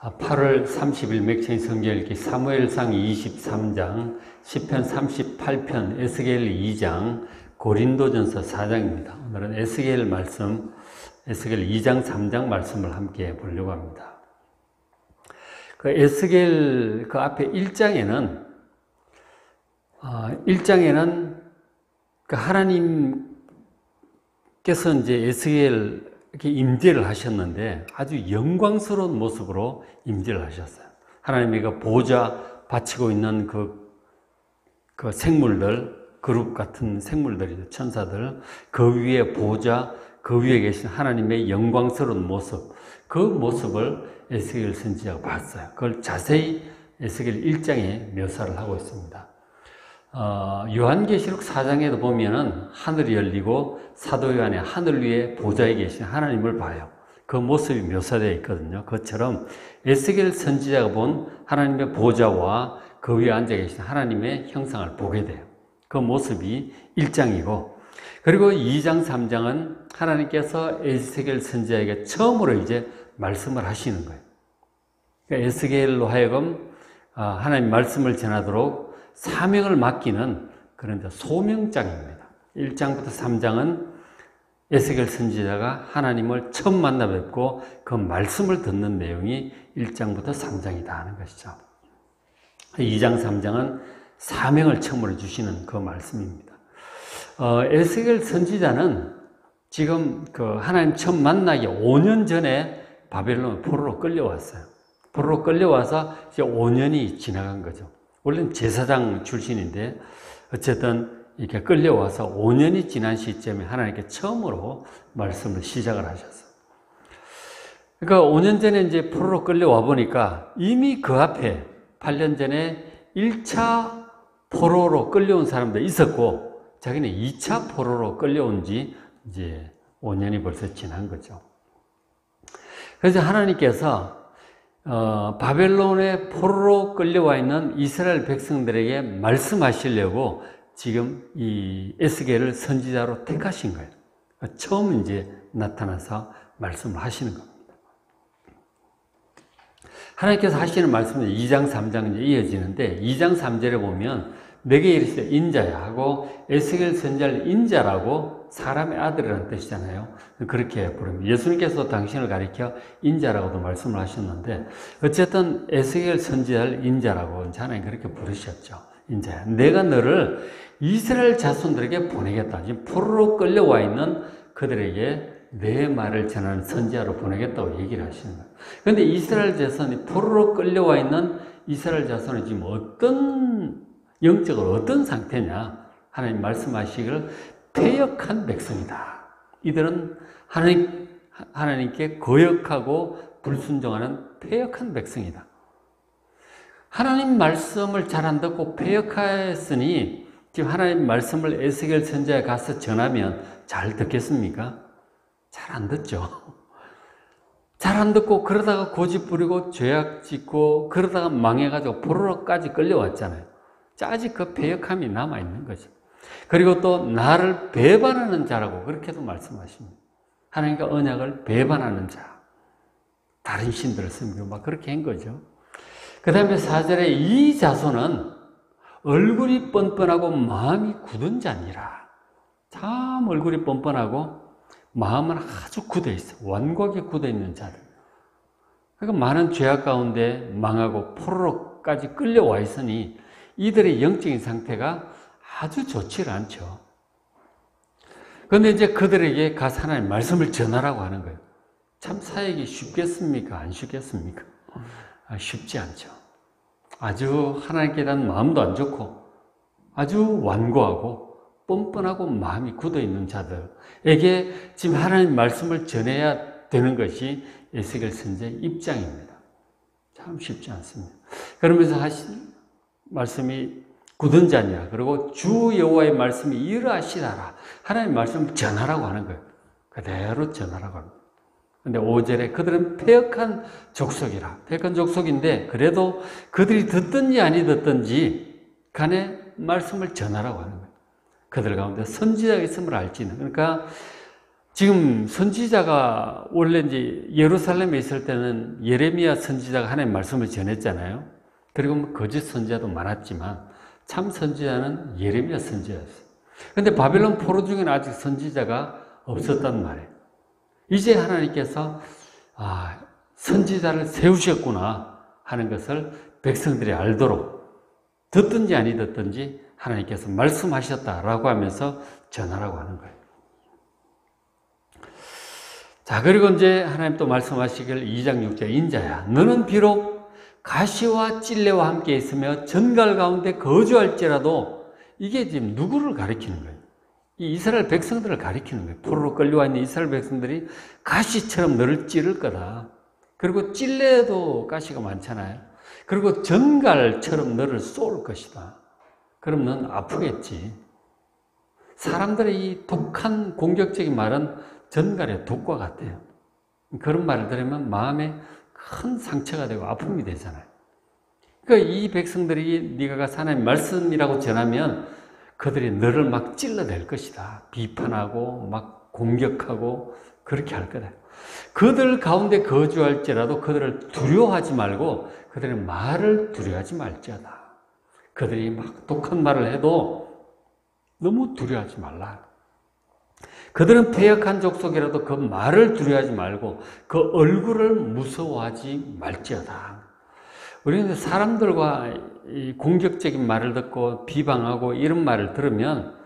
8월 30일 맥체인 성경 읽기 사무엘상 23장, 시편 38편, 에스겔 2장, 고린도전서 4장입니다. 오늘은 에스겔 말씀, 에스겔 2장, 3장 말씀을 함께 보려고 합니다. 그 에스겔 그 앞에 1장에는 그 하나님께서 이제 에스겔에게 임재를 하셨는데 아주 영광스러운 모습으로 임재를 하셨어요. 하나님이 그 보좌 바치고 있는 그 생물들, 그룹 같은 생물들이죠. 천사들. 그 위에 보좌, 그 위에 계신 하나님의 영광스러운 모습, 그 모습을 에스겔 선지자가 봤어요. 그걸 자세히 에스겔 1장에 묘사를 하고 있습니다. 요한계시록 4장에도 보면은 하늘이 열리고 사도 요한이 하늘 위에 보좌에 계신 하나님을 봐요. 그 모습이 묘사되어 있거든요. 그것처럼 에스겔 선지자가 본 하나님의 보좌와 그 위에 앉아 계신 하나님의 형상을 보게 돼요. 그 모습이 1장이고, 그리고 2장, 3장은 하나님께서 에스겔 선지자에게 처음으로 이제 말씀을 하시는 거예요. 그러니까 에스겔로 하여금 하나님 말씀을 전하도록 사명을 맡기는 그런 소명장입니다. 1장부터 3장은 에스겔 선지자가 하나님을 처음 만나 뵙고 그 말씀을 듣는 내용이 1장부터 3장이다 하는 것이죠. 2장, 3장은 사명을 처음으로 주시는 그 말씀입니다. 에스겔 선지자는 지금 그 하나님 처음 만나기 5년 전에 바벨론 포로로 끌려왔어요. 포로로 끌려와서 이제 5년이 지나간 거죠. 원래는 제사장 출신인데 어쨌든 이렇게 끌려와서 5년이 지난 시점에 하나님께 처음으로 말씀을 시작을 하셨어요. 그러니까 5년 전에 이제 포로로 끌려와 보니까 이미 그 앞에 8년 전에 1차 포로로 끌려온 사람도 있었고 자기는 2차 포로로 끌려온 지 이제 5년이 벌써 지난 거죠. 그래서 하나님께서 바벨론의 포로로 끌려와 있는 이스라엘 백성들에게 말씀하시려고 지금 이 에스겔을 선지자로 택하신 거예요. 처음 이제 나타나서 말씀을 하시는 겁니다. 하나님께서 하시는 말씀은 2장, 3장 이제 이어지는데 2장, 3절에 보면 내게 이르시되 인자야 하고 에스겔 선지자를 인자라고 사람의 아들이라는 뜻이잖아요. 그렇게 부릅니다. 예수님께서 당신을 가리켜 인자라고도 말씀을 하셨는데 어쨌든 에스겔 선지자를 인자라고 하나님 그렇게 부르셨죠. 인자야. 내가 너를 이스라엘 자손들에게 보내겠다. 지금 포로로 끌려와 있는 그들에게 내 말을 전하는 선지자로 보내겠다고 얘기를 하시는 거예요. 그런데 이스라엘 자손이 포로로 끌려와 있는 이스라엘 자손이 지금 영적으로 어떤 상태냐? 하나님 말씀하시기를 패역한 백성이다. 이들은 하나님께 거역하고 불순종하는 패역한 백성이다. 하나님 말씀을 잘 안 듣고 패역하였으니 지금 하나님 말씀을 에스겔 선지자에 가서 전하면 잘 듣겠습니까? 잘 안 듣죠. 잘 안 듣고 그러다가 고집 부리고 죄악 짓고 그러다가 망해가지고 포로로까지 끌려왔잖아요. 아직 그 패역함이 남아있는 거죠. 그리고 또 나를 배반하는 자라고 그렇게도 말씀하십니다. 하나님과 언약을 배반하는 자. 다른 신들을 섬기고 막 그렇게 한 거죠. 그 다음에 4절에 이 자손은 얼굴이 뻔뻔하고 마음이 굳은 자니라. 참 얼굴이 뻔뻔하고 마음은 아주 굳어 있어. 완고하게 굳어 있는 자들. 그러니까 많은 죄악 가운데 망하고 포로로까지 끌려와 있으니 이들의 영적인 상태가 아주 좋지를 않죠. 그런데 이제 그들에게 가서 하나님 말씀을 전하라고 하는 거예요. 참 사역이 쉽겠습니까? 안 쉽겠습니까? 쉽지 않죠. 아주 하나님께 대한 마음도 안 좋고 아주 완고하고 뻔뻔하고 마음이 굳어있는 자들에게 지금 하나님 말씀을 전해야 되는 것이 에스겔 선지자의 입장입니다. 참 쉽지 않습니다. 그러면서 말씀이 굳은 자니라. 그리고 주 여호와의 말씀이 이러하시다라. 하나님 말씀을 전하라고 하는 거예요. 그대로 전하라고 합니다. 근데 5절에 그들은 패역한 족속이라. 패역한 족속인데 그래도 그들이 듣든지 아니 듣든지 간에 말씀을 전하라고 하는 거예요. 그들 가운데 선지자가 있음을 알지는. 그러니까 지금 선지자가 원래 이제 예루살렘에 있을 때는 예레미야 선지자가 하나님의 말씀을 전했잖아요. 그리고 거짓 선지자도 많았지만 참 선지자는 예레미야 선지자였어요. 그런데 바벨론 포로 중에는 아직 선지자가 없었단 말이에요. 이제 하나님께서 선지자를 세우셨구나 하는 것을 백성들이 알도록 듣든지 아니 듣든지 하나님께서 말씀하셨다라고 하면서 전하라고 하는 거예요. 자, 그리고 이제 하나님 또 말씀하시길 2장 6절 인자야 너는 비록 가시와 찔레와 함께 있으며 전갈 가운데 거주할지라도 이게 지금 누구를 가리키는 거예요? 이 이스라엘 백성들을 가리키는 거예요. 포로로 끌려와 있는 이스라엘 백성들이 가시처럼 너를 찌를 거다. 그리고 찔레도 가시가 많잖아요. 그리고 전갈처럼 너를 쏠 것이다. 그럼 넌 아프겠지. 사람들의 이 독한 공격적인 말은 전갈의 독과 같아요. 그런 말을 들으면 마음에 큰 상처가 되고 아픔이 되잖아요. 그러니까 이 백성들이 네가 가서 하나님의 말씀이라고 전하면 그들이 너를 막 찔러댈 것이다. 비판하고 막 공격하고 그렇게 할 거다. 그들 가운데 거주할지라도 그들을 두려워하지 말고 그들의 말을 두려워하지 말지어다. 그들이 막 독한 말을 해도 너무 두려워하지 말라. 그들은 패역한 족속이라도 그 말을 두려워하지 말고 그 얼굴을 무서워하지 말지어다. 우리는 사람들과 이 공격적인 말을 듣고 비방하고 이런 말을 들으면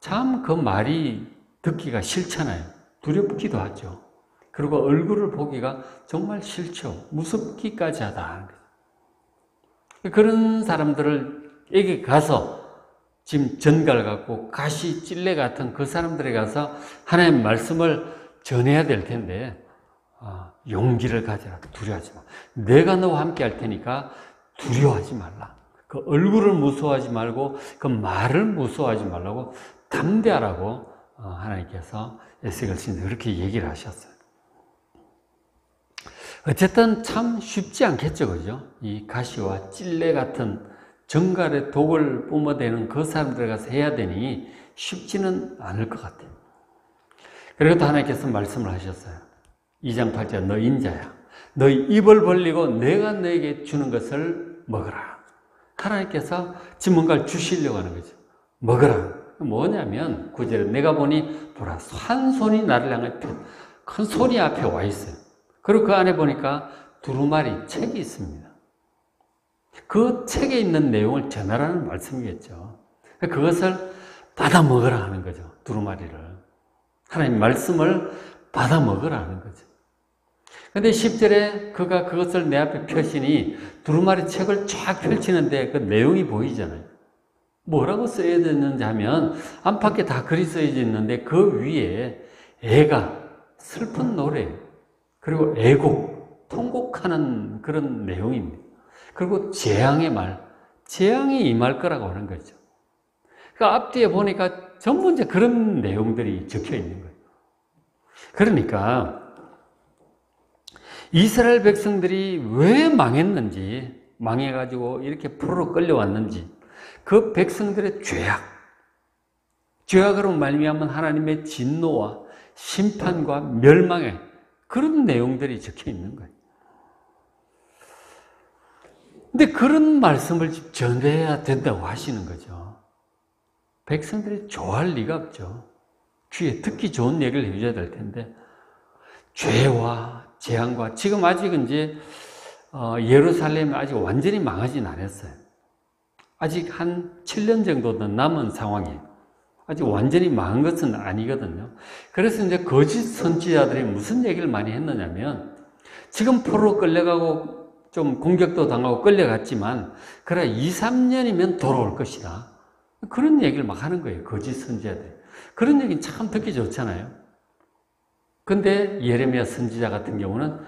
참 그 말이 듣기가 싫잖아요. 두렵기도 하죠. 그리고 얼굴을 보기가 정말 싫죠. 무섭기까지 하다. 그런 사람들에게 가서 지금 전갈 같고 가시 찔레 같은 그 사람들에 가서 하나님의 말씀을 전해야 될 텐데 용기를 가져라. 두려워하지 마. 내가 너와 함께 할 테니까 두려워하지 말라. 그 얼굴을 무서워하지 말고 그 말을 무서워하지 말라고 담대하라고 하나님께서 에스겔 신에 그렇게 얘기를 하셨어요. 어쨌든 참 쉽지 않겠죠, 그죠? 이 가시와 찔레 같은 정갈의 독을 뿜어대는 그 사람들 가서 해야 되니 쉽지는 않을 것 같아요. 그리고 또 하나님께서 말씀을 하셨어요. 2장 8절 너 인자야. 너희 입을 벌리고 내가 너에게 주는 것을 먹어라. 하나님께서 지금 뭔가를 주시려고 하는 거죠. 먹어라. 뭐냐면 9절에 내가 보니 보라 한 손이 나를 향해 큰 손이 앞에 와 있어요. 그리고 그 안에 보니까 두루마리 책이 있습니다. 그 책에 있는 내용을 전하라는 말씀이겠죠. 그것을 받아 먹으라 하는 거죠. 두루마리를. 하나님 말씀을 받아 먹으라 하는 거죠. 근데 10절에 그가 그것을 내 앞에 펴시니 두루마리 책을 쫙 펼치는데 그 내용이 보이잖아요. 뭐라고 써야 되는지 하면 안팎에 다 글이 써져 있는데 그 위에 애가 슬픈 노래 그리고 애곡, 통곡하는 그런 내용입니다. 그리고 재앙의 말, 재앙이 임할 거라고 하는 거죠. 그 앞뒤에 보니까 전부 이제 그런 내용들이 적혀 있는 거예요. 그러니까 이스라엘 백성들이 왜 망했는지, 망해가지고 이렇게 포로로 끌려왔는지, 그 백성들의 죄악으로 말미암은 하나님의 진노와 심판과 멸망의 그런 내용들이 적혀 있는 거예요. 근데 그런 말씀을 전해야 된다고 하시는 거죠. 백성들이 좋아할 리가 없죠. 귀에 듣기 좋은 얘기를 해줘야 될 텐데, 죄와 재앙과, 지금 아직은 이제, 예루살렘이 아직 완전히 망하진 않았어요. 아직 한 7년 정도는 남은 상황이에요. 아직 완전히 망한 것은 아니거든요. 그래서 이제 거짓 선지자들이 무슨 얘기를 많이 했느냐면, 지금 포로로 끌려가고 좀 공격도 당하고 끌려갔지만, 그래, 2, 3년이면 돌아올 것이다. 그런 얘기를 막 하는 거예요. 거짓 선지자들이. 그런 얘기는 참 듣기 좋잖아요. 근데 예레미야 선지자 같은 경우는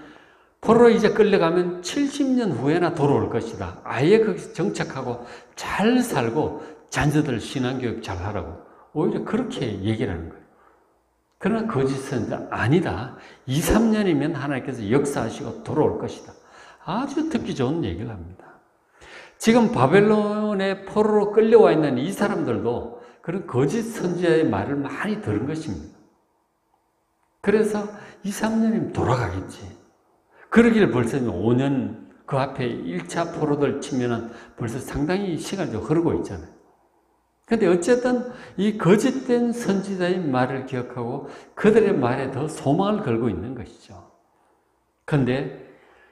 포로로 이제 끌려가면 70년 후에나 돌아올 것이다. 아예 거기서 정착하고 잘 살고 자녀들 신앙교육 잘 하라고 오히려 그렇게 얘기를 하는 거예요. 그러나 거짓 선지자 아니다. 2, 3년이면 하나님께서 역사하시고 돌아올 것이다. 아주 듣기 좋은 얘기를 합니다. 지금 바벨론의 포로로 끌려와 있는 이 사람들도 그런 거짓 선지자의 말을 많이 들은 것입니다. 그래서 2, 3년이면 돌아가겠지. 그러길 벌써 5년 그 앞에 1차 포로들 치면은 벌써 상당히 시간이 좀 흐르고 있잖아요. 근데 어쨌든 이 거짓된 선지자의 말을 기억하고 그들의 말에 더 소망을 걸고 있는 것이죠. 근데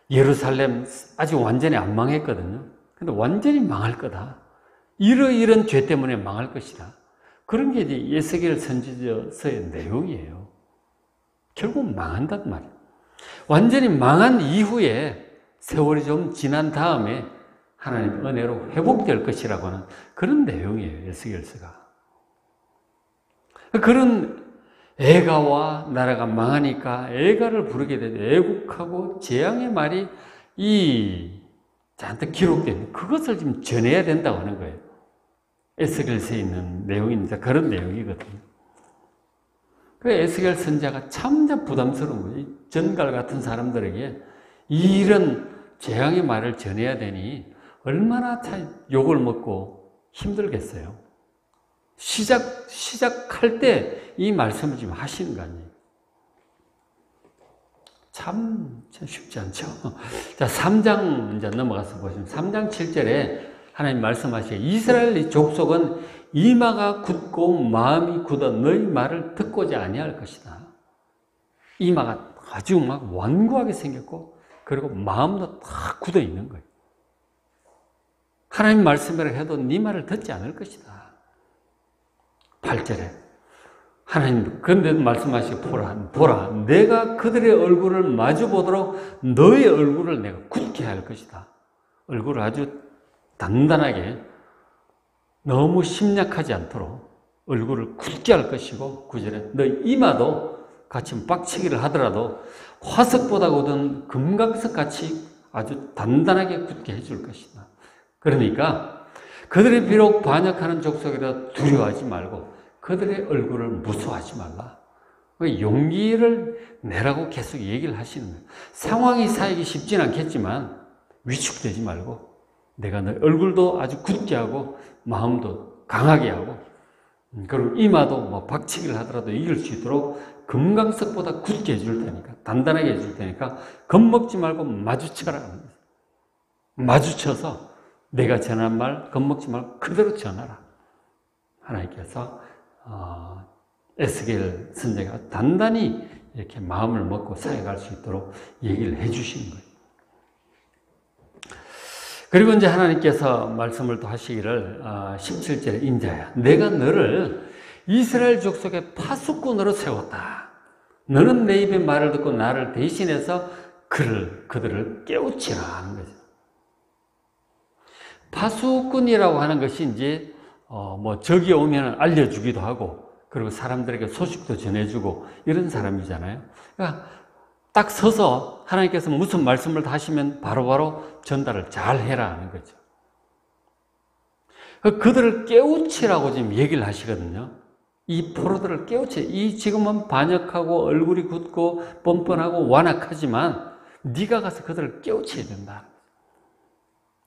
예루살렘 아직 완전히 안 망했거든요. 근데 완전히 망할 거다. 이런 죄 때문에 망할 것이다. 그런 게 이제 에스겔 선지자서의 내용이에요. 결국 망한단 말이에요. 완전히 망한 이후에 세월이 좀 지난 다음에 하나님 은혜로 회복될 것이라고 하는 그런 내용이에요. 에스겔서가. 그런 애가와 나라가 망하니까 애가를 부르게 되죠. 애국하고 재앙의 말이 잔뜩 기록된 그것을 지금 전해야 된다고 하는 거예요. 에스겔서에 있는 내용입니다. 그런 내용이거든요. 그래서 에스겔 선지자가 참 부담스러운 거예요. 전갈 같은 사람들에게 이런 재앙의 말을 전해야 되니 얼마나 욕을 먹고 힘들겠어요. 시작할 때 이 말씀을 지금 하시는 거 아니에요. 참 쉽지 않죠. 자, 3장 이제 넘어가서 보시면 3장 7절에 하나님 말씀하시기에 이스라엘 족속은 이마가 굳고 마음이 굳어 너희 말을 듣고자 아니할 것이다. 이마가 아주 막 완고하게 생겼고 그리고 마음도 다 굳어 있는 거예요. 하나님 말씀을 해도 네 말을 듣지 않을 것이다. 8절에 하나님 그런데 말씀하시고 보라 내가 그들의 얼굴을 마주 보도록 너의 얼굴을 내가 굳게 할 것이다. 얼굴을 아주 단단하게 너무 심약하지 않도록 얼굴을 굳게 할 것이고 9절에 너 이마도 같이 빡치기를 하더라도 화석보다 굳은 금강석 같이 아주 단단하게 굳게 해줄 것이다. 그러니까 그들이 비록 반역하는 족속이라 두려워하지 말고 그들의 얼굴을 무서워하지 말라. 용기를 내라고 계속 얘기를 하시는 거예요. 상황이 사이기 쉽진 않겠지만 위축되지 말고 내가 너 얼굴도 아주 굳게 하고 마음도 강하게 하고 그리고 이마도 박치기를 하더라도 이길 수 있도록 금강석보다 굳게 해줄 테니까 단단하게 해줄 테니까 겁먹지 말고 마주쳐라. 마주쳐서 내가 전한 말 겁먹지 말고 그대로 전하라. 하나님께서 에스겔 선지자가 단단히 이렇게 마음을 먹고 사역할 수 있도록 얘기를 해 주시는 거예요. 그리고 이제 하나님께서 말씀을 또 하시기를 17절에 인자야 내가 너를 이스라엘 족속의 파수꾼으로 세웠다. 너는 내 입의 말을 듣고 나를 대신해서 그들을 깨우치라 하는 거죠. 파수꾼이라고 하는 것이 이제 적이 오면 알려주기도 하고 그리고 사람들에게 소식도 전해주고 이런 사람이잖아요. 그러니까 딱 서서 하나님께서 무슨 말씀을 하시면 바로바로 전달을 잘 해라 하는 거죠. 그들을 깨우치라고 지금 얘기를 하시거든요. 이 포로들을 깨우치. 이 지금은 반역하고 얼굴이 굳고 뻔뻔하고 완악하지만 네가 가서 그들을 깨우쳐야 된다.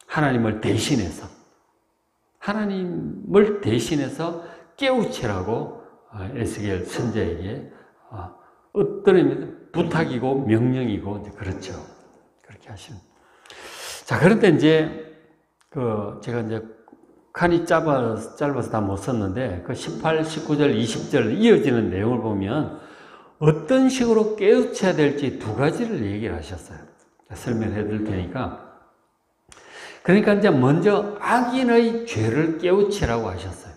하나님을 대신해서 깨우치라고 에스겔 선지자에게 어떤 의미에서 부탁이고 명령이고 그렇죠. 그렇게 하시는. 자, 그런데 이제 제가 이제 칸이 짧아서 다 못 썼는데 18, 19절, 20절 이어지는 내용을 보면 어떤 식으로 깨우쳐야 될지 두 가지를 얘기를 하셨어요. 설명해 드릴 테니까. 그러니까 이제 먼저 악인의 죄를 깨우치라고 하셨어요.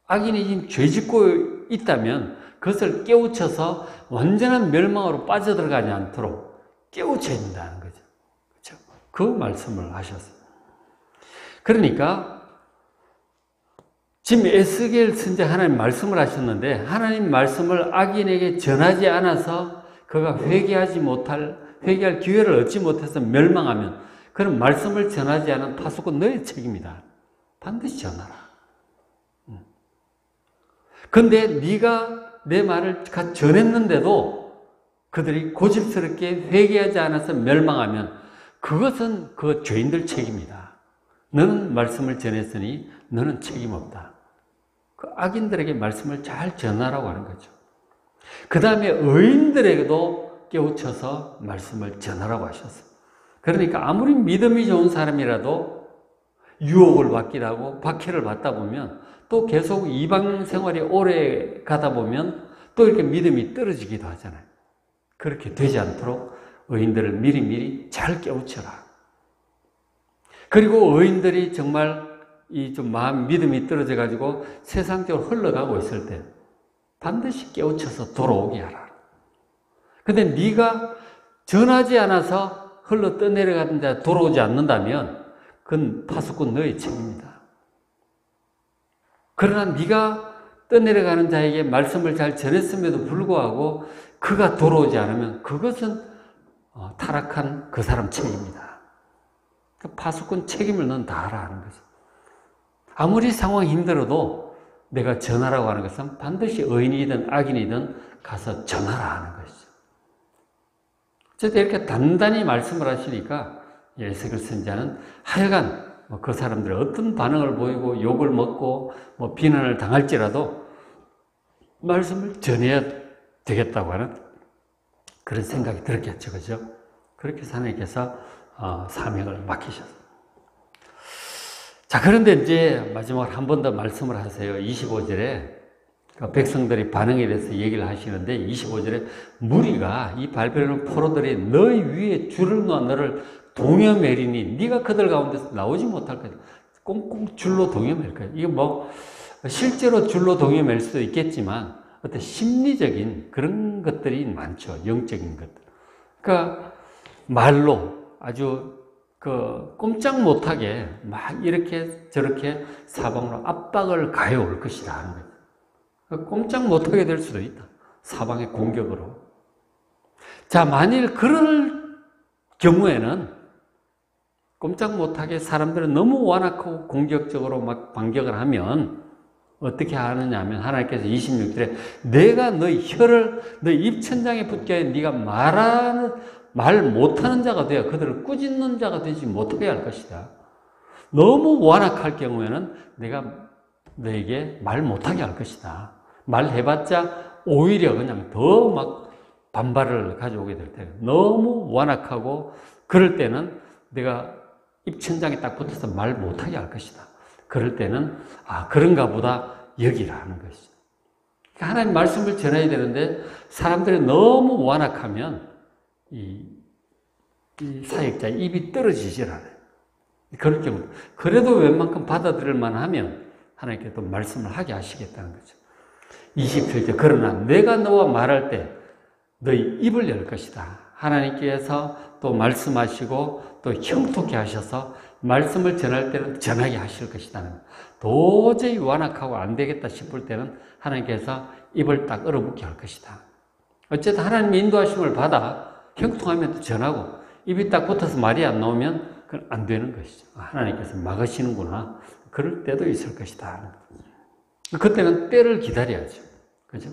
악인이 지금 죄 짓고 있다면 그것을 깨우쳐서 완전한 멸망으로 빠져들어가지 않도록 깨우쳐야 된다는 거죠. 그렇죠? 그 말씀을 하셨어요. 그러니까 지금 에스겔 선지자 하나님 말씀을 하셨는데 하나님 말씀을 악인에게 전하지 않아서 그가 회개할 기회를 얻지 못해서 멸망하면 그런 말씀을 전하지 않은 파수꾼 너의 책임이다. 반드시 전하라. 그런데 네가 내 말을 전했는데도 그들이 고집스럽게 회개하지 않아서 멸망하면 그것은 그 죄인들 책임이다. 너는 말씀을 전했으니 너는 책임 없다. 그 악인들에게 말씀을 잘 전하라고 하는 거죠. 그 다음에 의인들에게도 깨우쳐서 말씀을 전하라고 하셨어요. 그러니까 아무리 믿음이 좋은 사람이라도 유혹을 받기도 하고 박해를 받다 보면 또 계속 이방 생활이 오래 가다 보면 또 이렇게 믿음이 떨어지기도 하잖아요. 그렇게 되지 않도록 의인들을 미리미리 잘 깨우쳐라. 그리고 의인들이 정말 이 좀 마음 믿음이 떨어져 가지고 세상적으로 흘러가고 있을 때 반드시 깨우쳐서 돌아오게 하라. 근데 네가 전하지 않아서 흘러 떠내려가는 자 돌아오지 않는다면 그건 파수꾼 너의 책임이다. 그러나 네가 떠내려가는 자에게 말씀을 잘 전했음에도 불구하고 그가 돌아오지 않으면 그것은 타락한 그 사람 책임이다. 파수꾼 책임을 넌 다하라 하는 거죠. 아무리 상황이 힘들어도 내가 전하라고 하는 것은 반드시 의인이든 악인이든 가서 전하라 하는 것이죠. 어쨌든 이렇게 단단히 말씀을 하시니까 에스겔 선지자는 하여간 그 사람들이 어떤 반응을 보이고 욕을 먹고 비난을 당할지라도 말씀을 전해야 되겠다고 하는 그런 생각이 들었겠죠. 그죠? 그렇게 하나님께서 사명을 맡기셨어요. 자, 그런데 이제 마지막으로 한 번 더 말씀을 하세요. 25절에 백성들이 반응에 대해서 얘기를 하시는데 25절에 무리가 이 바벨론 포로들이 너희 위에 줄을 놓아 너를 동여매리니 네가 그들 가운데서 나오지 못할 거다. 꽁꽁 줄로 동여맬 거야. 이게 실제로 줄로 동여맬 수도 있겠지만 어떤 심리적인 그런 것들이 많죠. 영적인 것들. 그러니까 말로 아주 꼼짝 못하게 막 이렇게 저렇게 사방으로 압박을 가해올 것이다 하는 거예요. 꼼짝 못하게 될 수도 있다. 사방의 공격으로. 자, 만일 그럴 경우에는 꼼짝 못하게 사람들은 너무 완악하고 공격적으로 막 반격을 하면 어떻게 하느냐 하면 하나님께서 26절에 내가 너희 혀를 너희 입천장에 붙게 해 네가 말 못하는 자가 되어 그들을 꾸짖는 자가 되지 못하게 할 것이다. 너무 완악할 경우에는 내가 너에게 말 못하게 할 것이다. 말해봤자 오히려 그냥 더 막 반발을 가져오게 될 때 너무 완악하고 그럴 때는 내가 입천장에 딱 붙어서 말 못하게 할 것이다. 그럴 때는 그런가 보다 여기라 하는 것이죠. 하나님 말씀을 전해야 되는데 사람들이 너무 완악하면 이 사역자의 입이 떨어지질 않아요. 그럴 경우 그래도 웬만큼 받아들일 만하면 하나님께 또 말씀을 하게 하시겠다는 거죠. 27절 그러나 내가 너와 말할 때 너희 입을 열 것이다. 하나님께서 또 말씀하시고 또 형통케 하셔서 말씀을 전할 때는 전하게 하실 것이다. 도저히 완악하고 안 되겠다 싶을 때는 하나님께서 입을 딱 얼어붙게 할 것이다. 어쨌든 하나님의 인도하심을 받아 형통하면 또 전하고 입이 딱 붙어서 말이 안 나오면 그건 안 되는 것이죠. 하나님께서 막으시는구나. 그럴 때도 있을 것이다. 그때는 때를 기다려야죠. 그죠?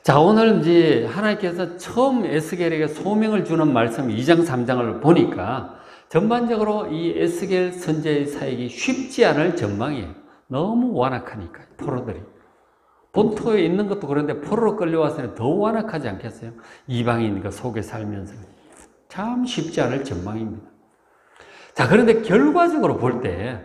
자, 오늘 이제 하나님께서 처음 에스겔에게 소명을 주는 말씀 2장, 3장을 보니까 전반적으로 이 에스겔 선지자의 사역이 쉽지 않을 전망이에요. 너무 완악하니까, 포로들이. 본토에 있는 것도 그런데 포로로 끌려와서는 더 완악하지 않겠어요? 이방인 그 속에 살면서. 참 쉽지 않을 전망입니다. 자, 그런데 결과적으로 볼 때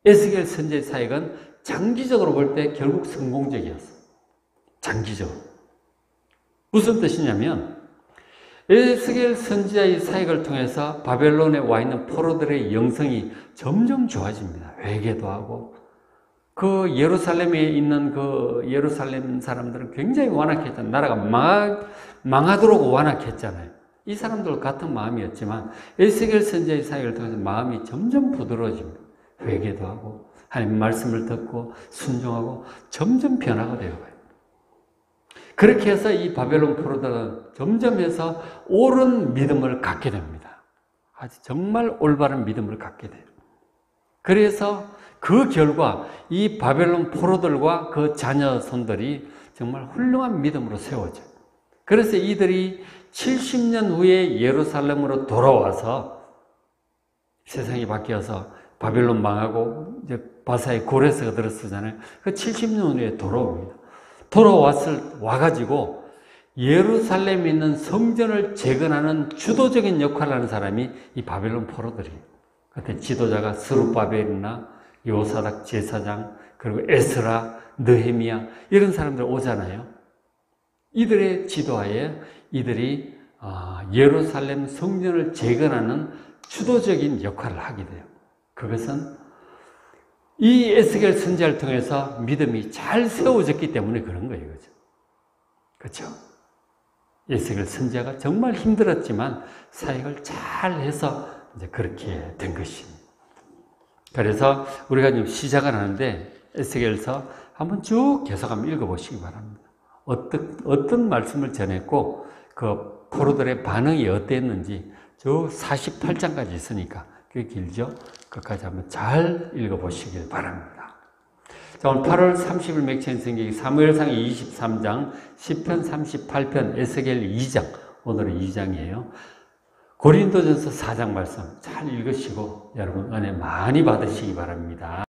에스겔 선지자의 사역은 장기적으로 볼 때 결국 성공적이었어요. 장기적으로. 무슨 뜻이냐면 에스겔 선지자의 사역을 통해서 바벨론에 와 있는 포로들의 영성이 점점 좋아집니다. 회개도 하고 그 예루살렘에 있는 그 예루살렘 사람들은 굉장히 완악했잖아요. 나라가 망하도록 완악했잖아요. 이 사람들 같은 마음이었지만 에스겔 선지자의 사역을 통해서 마음이 점점 부드러워집니다. 회개도 하고 하나님 말씀을 듣고 순종하고 점점 변화가 되어가요. 그렇게 해서 이 바벨론 포로들은 점점 해서 옳은 믿음을 갖게 됩니다. 아주 정말 올바른 믿음을 갖게 돼요. 그래서 그 결과 이 바벨론 포로들과 그 자녀손들이 정말 훌륭한 믿음으로 세워져요. 그래서 이들이 70년 후에 예루살렘으로 돌아와서 세상이 바뀌어서 바벨론 망하고 이제 바사의 고레스가 들었잖아요. 그 70년 후에 돌아옵니다. 와가지고 예루살렘에 있는 성전을 재건하는 주도적인 역할을 하는 사람이 이 바벨론 포로들이에요. 그때 지도자가 스룹바벨이나 요사닥 제사장, 그리고 에스라, 느헤미야 이런 사람들 오잖아요. 이들의 지도하에 이들이 예루살렘 성전을 재건하는 주도적인 역할을 하게 돼요. 그것은 이 에스겔 선지자를 통해서 믿음이 잘 세워졌기 때문에 그런 거예요. 그렇죠? 에스겔 선지자가 정말 힘들었지만 사역을 잘 해서 이제 그렇게 된 것입니다. 그래서 우리가 지금 시작을 하는데 에스겔서 한번 쭉 계속 한번 읽어보시기 바랍니다. 어떤 말씀을 전했고 그 포로들의 반응이 어땠는지 쭉 48장까지 있으니까 꽤 길죠? 그것까지 한번 잘 읽어보시길 바랍니다. 자, 오늘 8월 30일 맥체인 성경이 사무엘상 23장, 시편 38편, 에스겔 2장, 오늘은 2장이에요. 고린도전서 4장 말씀 잘 읽으시고 여러분 은혜 많이 받으시기 바랍니다.